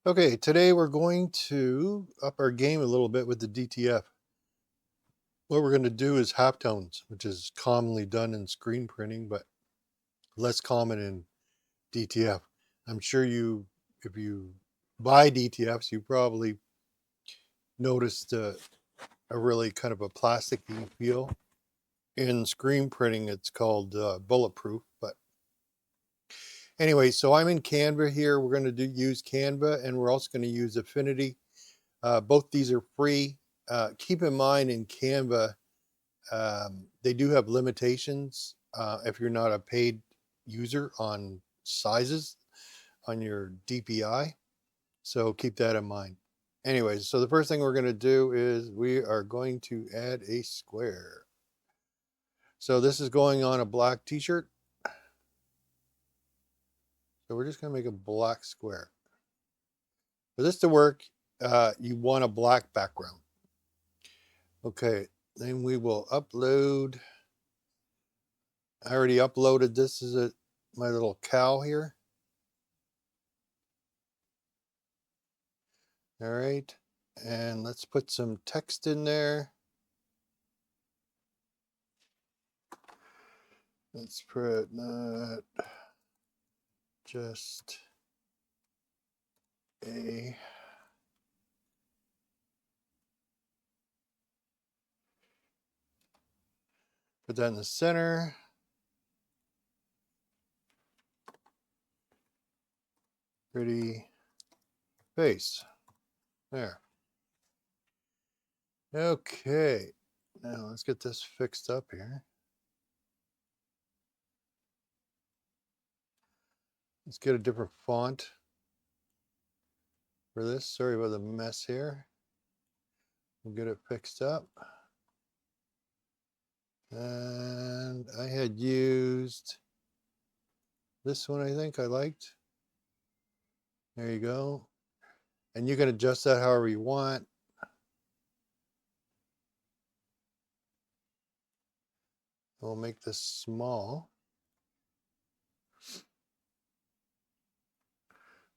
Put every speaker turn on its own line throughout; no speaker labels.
Okay, today we're going to up our game a little bit with the DTF. What we're going to do is halftones, which is commonly done in screen printing, but less common in DTF. I'm sure if you buy DTFs, you probably noticed a really kind of a plasticky feel. In screen printing, it's called bulletproof. But anyway, so I'm in Canva here. We're going to use Canva, and we're also going to use Affinity. Both these are free. Keep in mind in Canva, they do have limitations if you're not a paid user on sizes on your DPI. So keep that in mind. Anyways, so the first thing we're going to do is we are going to add a square. So this is going on a black t-shirt. So we're just going to make a black square. For this to work, you want a black background. Okay, then we will upload. I already uploaded this as my little cow here. All right, and let's put some text in there. Let's put not just a put that in the center. Pretty face. There. Okay, now let's get this fixed up here. Let's get a different font for this. Sorry about the mess here. We'll get it fixed up. And I had used this one, I think I liked. There you go. And you can adjust that however you want. We'll make this small.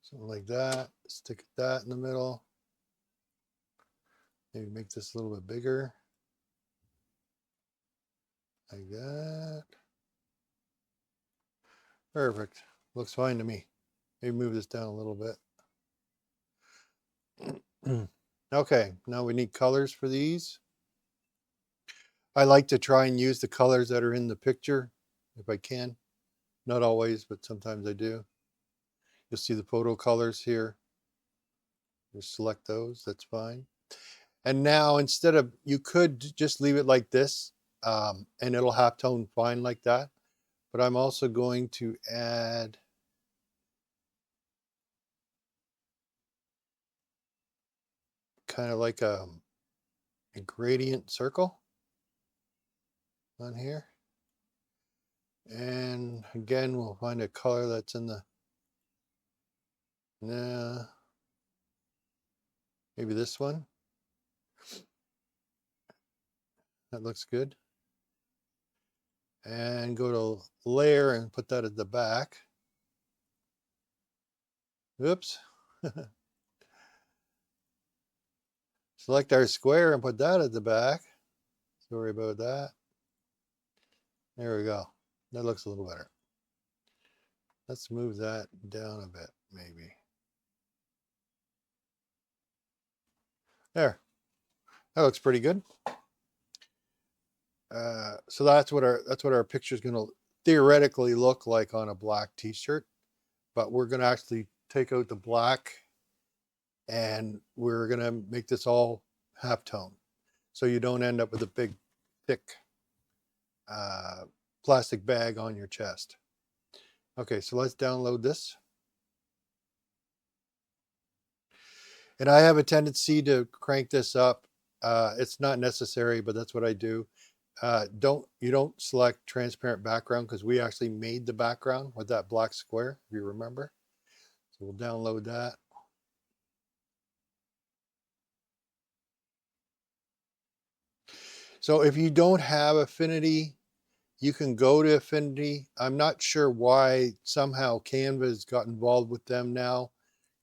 Something like that. Stick that in the middle. Maybe make this a little bit bigger. Like that. Perfect. Looks fine to me. Maybe move this down a little bit. Okay, now we need colors for these. I like to try and use the colors that are in the picture if I can. Not always, but sometimes I do. You'll see the photo colors here. Just select those, that's fine. And now instead of, you could just leave it like this and it'll halftone fine like that. But I'm also going to add kind of like a gradient circle on here. And again, we'll find a color that's in the, nah, maybe this one. That looks good. And go to layer and put that at the back. Oops. Select our square and put that at the back. Sorry about that. There we go. That looks a little better. Let's move that down a bit, maybe. There. That looks pretty good. So that's what our picture is going to theoretically look like on a black t-shirt. But we're going to actually take out the black and we're going to make this all halftone. So you don't end up with a big, thick plastic bag on your chest. Okay, so let's download this. And I have a tendency to crank this up. It's not necessary, but that's what I do. You don't select transparent background because we actually made the background with that black square, if you remember. So we'll download that. So if you don't have Affinity, you can go to Affinity. I'm not sure why somehow Canva's got involved with them now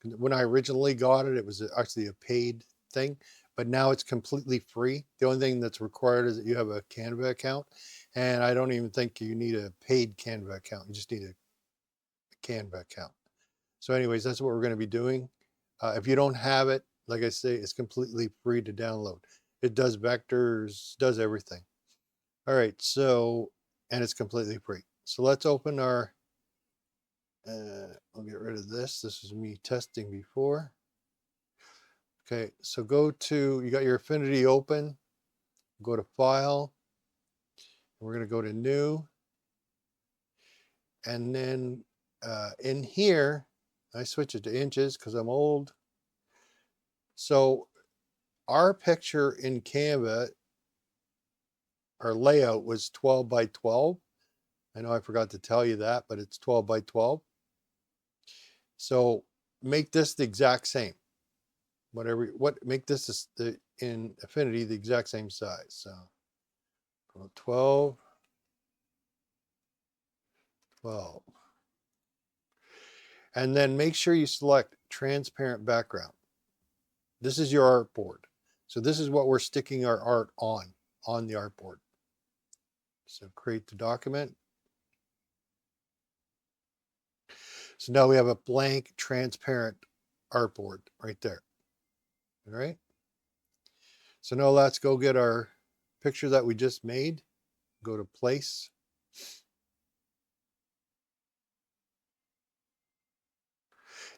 When I originally got it, it was actually a paid thing, but now it's completely free. The only thing that's required is that you have a Canva account, and I don't even think you need a paid Canva account. You just need a Canva account. So anyways, that's what we're going to be doing. If you don't have it, like I say, it's completely free to download. It does vectors, does everything. All right, so, and it's completely free. So let's open our, I'll get rid of this. This is me testing before. Okay, so go to, you got your Affinity open, go to File, and we're going to go to New, and then in here, I switch it to inches because I'm old. So our picture in Canva, our layout was 12 by 12. I know I forgot to tell you that, but it's 12 by 12. So make this the exact same. Make this in Affinity the exact same size. So 12, 12. And then make sure you select transparent background. This is your artboard. So this is what we're sticking our art on the artboard. So create the document. So now we have a blank transparent artboard right there. All right. So now let's go get our picture that we just made. Go to place.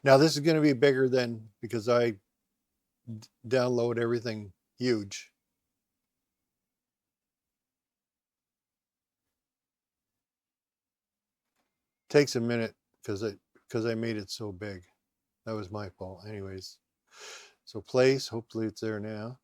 Now this is going to be bigger than, because I download everything huge. Takes a minute because I made it so big. That was my fault. Anyways, so place, hopefully it's there now.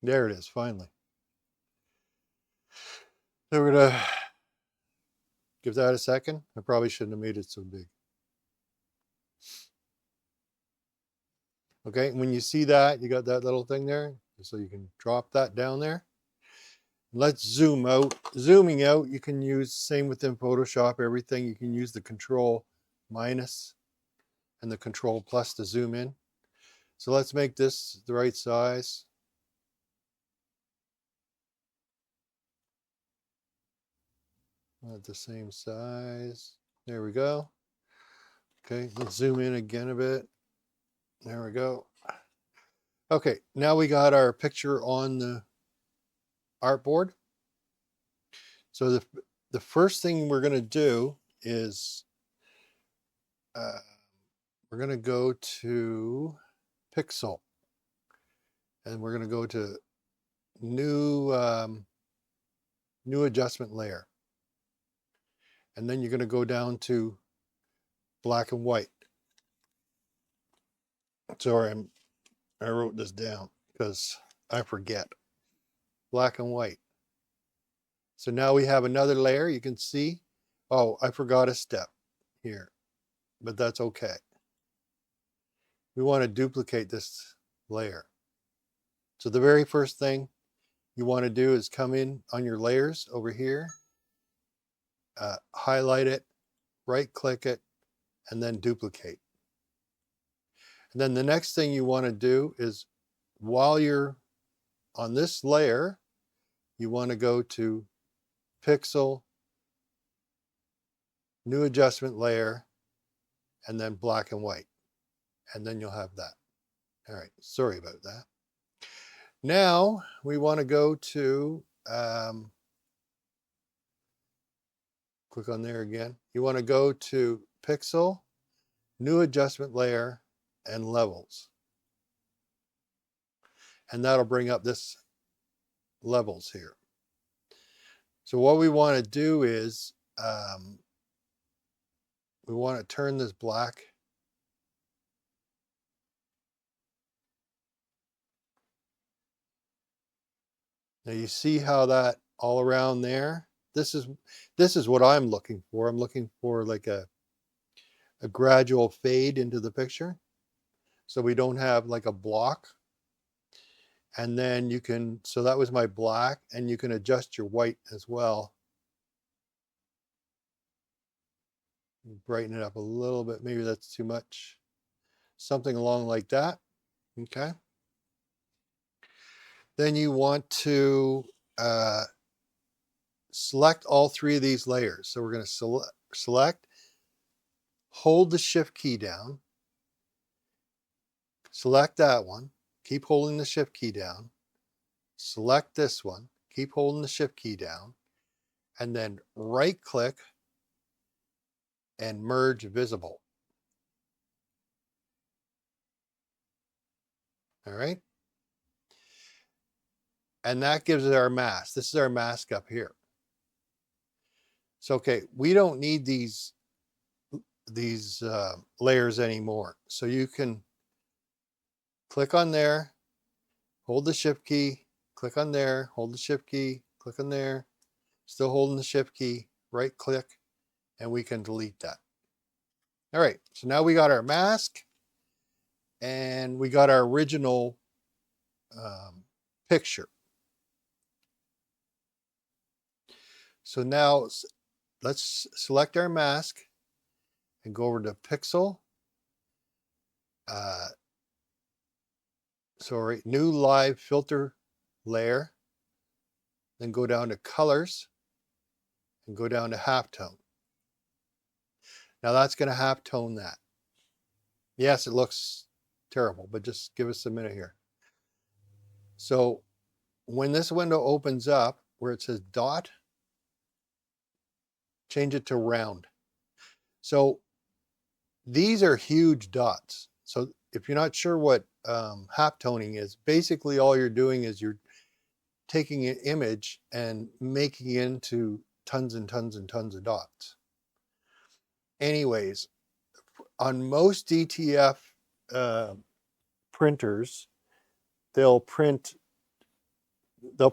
There it is, finally. So we're gonna give that a second. I probably shouldn't have made it so big. Okay, and when you see that, you got that little thing there, so you can drop that down there. Let's zoom out. Zooming out, you can use, same within Photoshop, everything, you can use the control minus and the control plus to zoom in. So let's make this the right size. At the same size. There we go. Okay, let's zoom in again a bit. There we go. Okay, now we got our picture on the artboard. So the first thing we're going to do is we're going to go to Pixel, and we're going to go to new new adjustment layer, and then you're going to go down to black and white. Sorry, I wrote this down because I forget. Black and white. So now we have another layer. You can see, oh, I forgot a step here, but that's okay. We want to duplicate this layer. So the very first thing you want to do is come in on your layers over here, highlight it, right click it, and then duplicate. And then the next thing you want to do is, while you're on this layer, you want to go to Pixel, New Adjustment Layer, and then black and white. And then you'll have that. All right, sorry about that. Now we want to go to, click on there again. You want to go to Pixel, New Adjustment Layer, and Levels. And that'll bring up this levels here. So what we want to do is we want to turn this black. Now you see how that all around there, this is what I'm looking for. I'm looking for like a gradual fade into the picture. so we don't have like a block. And then you can, so that was my black, and you can adjust your white as well. Brighten it up a little bit. Maybe that's too much. Something along like that. Okay. Then you want to select all three of these layers. So we're going to select, hold the shift key down, select that one, keep holding the shift key down, select this one, keep holding the shift key down, and then right click and merge visible. All right. And that gives it our mask. This is our mask up here. So, okay, we don't need these layers anymore. So you can click on there, hold the shift key, click on there, hold the shift key, click on there, still holding the shift key, right click, and we can delete that. All right, so now we got our mask and we got our original picture. So now let's select our mask and go over to Pixel. Sorry, new live filter layer. Then go down to colors and go down to halftone. Now that's going to halftone that. Yes, it looks terrible, but just give us a minute here. So when this window opens up where it says dot, change it to round. So these are huge dots. So if you're not sure what halftoning is, basically all you're doing is you're taking an image and making it into tons and tons and tons of dots. Anyways, on most DTF printers, they'll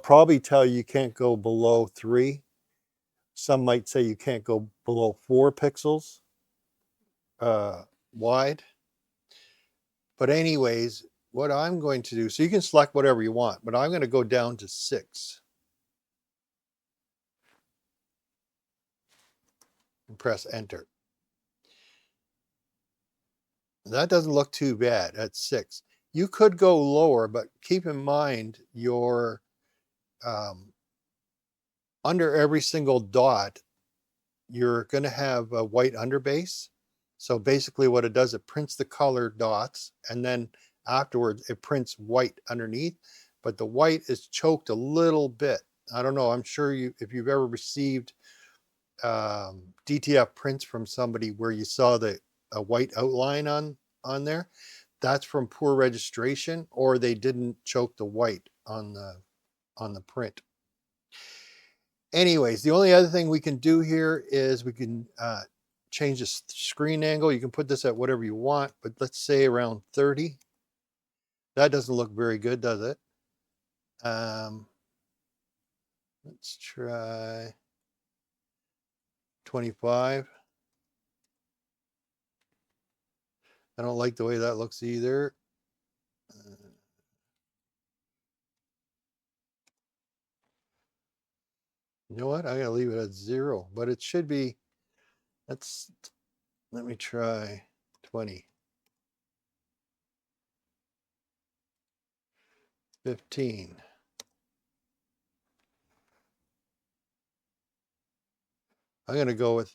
probably tell you can't go below 3. Some might say you can't go below 4 pixels wide. But anyways, what I'm going to do, so you can select whatever you want, but I'm going to go down to 6. And press enter. That doesn't look too bad at 6. You could go lower, but keep in mind your under every single dot, you're going to have a white underbase. So basically what it does, it prints the color dots, and then afterwards it prints white underneath, but the white is choked a little bit. I don't know, I'm sure if you've ever received DTF prints from somebody where you saw a white outline on there, that's from poor registration, or they didn't choke the white on the print. Anyways, the only other thing we can do here is we can change the screen angle. You can put this at whatever you want, but let's say around 30. That doesn't look very good, does it? Let's try 25. I don't like the way that looks either. You know what? I'm going to leave it at 0, but it should be, let me try 20. 15. I'm going to go with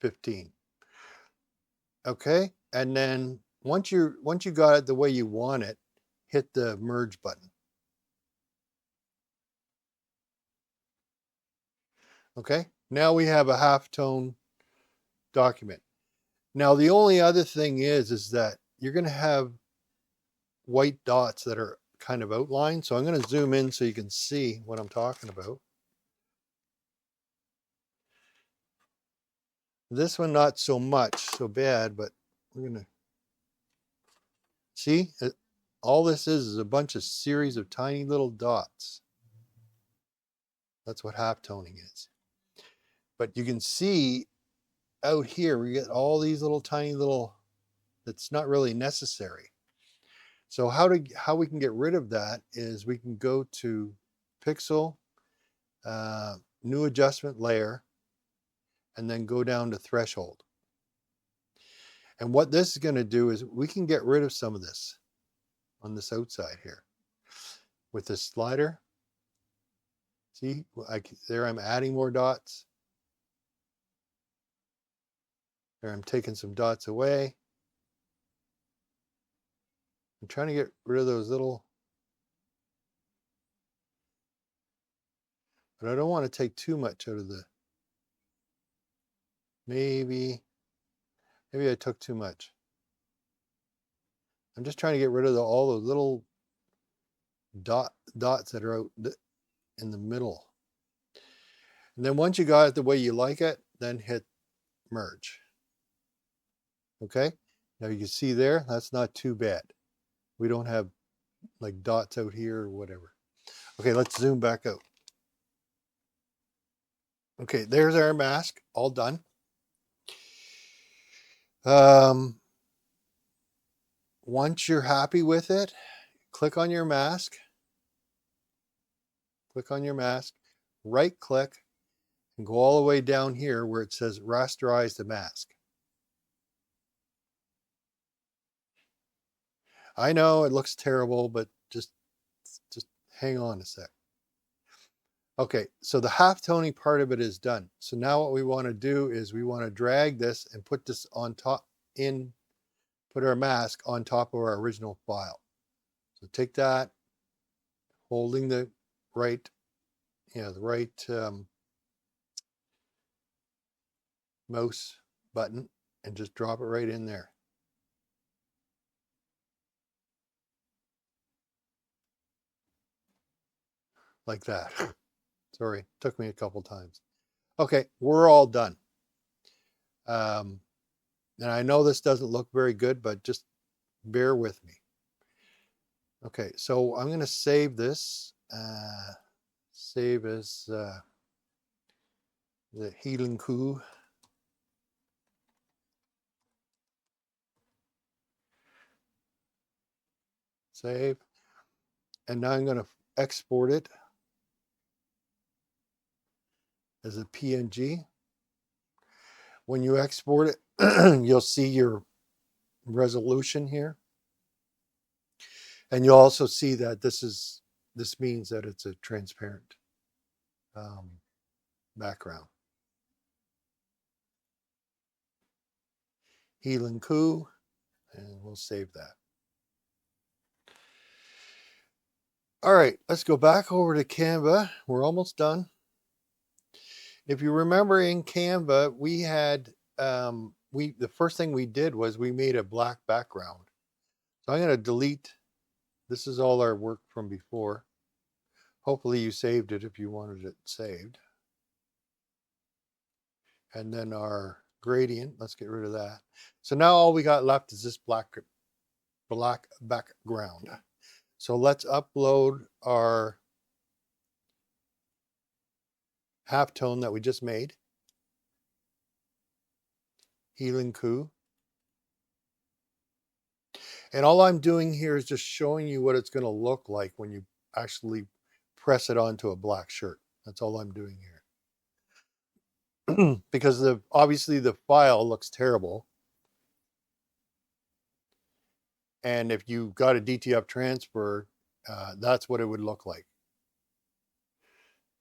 15. Okay, and then once you got it the way you want it, hit the merge button. Okay, now we have a halftone document. Now the only other thing is that you're going to have white dots that are kind of outlined. So I'm going to zoom in so you can see what I'm talking about. This one not so much, so bad, but we're going to see all this is a bunch of series of tiny little dots. That's what halftoning is. But you can see out here, we get all these little tiny little that's not really necessary. So how we can get rid of that is we can go to Pixel, New Adjustment Layer, and then go down to Threshold. And what this is going to do is we can get rid of some of this on this outside here with this slider. See, there I'm adding more dots. There I'm taking some dots away. I'm trying to get rid of those little, but I don't want to take too much out of the, maybe I took too much. I'm just trying to get rid of all those little dots that are out in the middle. And then once you got it the way you like it, then hit merge. Okay, now you can see there, that's not too bad. We don't have like dots out here or whatever. Okay, let's zoom back out. Okay, there's our mask, all done. Once you're happy with it, click on your mask. Click on your mask, right click, and go all the way down here where it says rasterize the mask. I know it looks terrible, but just hang on a sec. Okay, so the halftoning part of it is done. So now what we want to do is we want to drag this and put this on top put our mask on top of our original file. So take that, holding the right, mouse button, and just drop it right in there. Like that. Sorry, took me a couple times. Okay, we're all done. And I know this doesn't look very good, but just bear with me. Okay, so I'm going to save this. Save as the Healing Coup. Save. And now I'm going to export it as a PNG. When you export it, you'll see your resolution here. And you'll also see that this means that it's a transparent background. Healing Coup, and we'll save that. All right, let's go back over to Canva. We're almost done. If you remember in Canva, we had, the first thing we did was we made a black background. So I'm going to delete, this is all our work from before. Hopefully you saved it if you wanted it saved. And then our gradient, let's get rid of that. So now all we got left is this black background. So let's upload our halftone that we just made. Healing Coup. And all I'm doing here is just showing you what it's going to look like when you actually press it onto a black shirt. That's all I'm doing here. Because obviously the file looks terrible. And if you got a DTF transfer, that's what it would look like.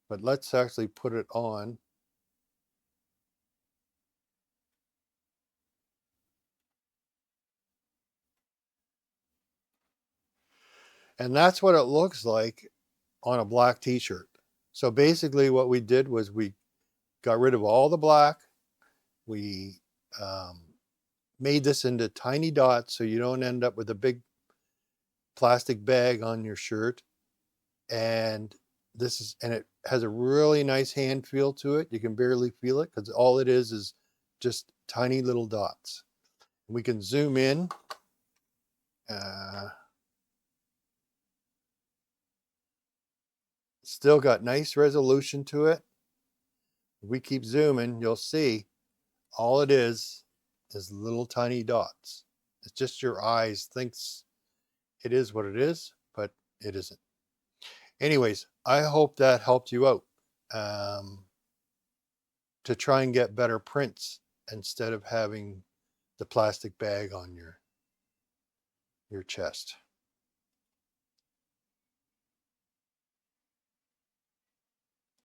But let's actually put it on. And that's what it looks like on a black t-shirt. So basically what we did was we got rid of all the black. We made this into tiny dots so you don't end up with a big plastic bag on your shirt. And it has a really nice hand feel to it. You can barely feel it because all it is just tiny little dots. We can zoom in. Still got nice resolution to it. If we keep zooming, you'll see all it is little tiny dots. It's just your eyes thinks it is what it is, but it isn't. Anyways, I hope that helped you out to try and get better prints instead of having the plastic bag on your chest.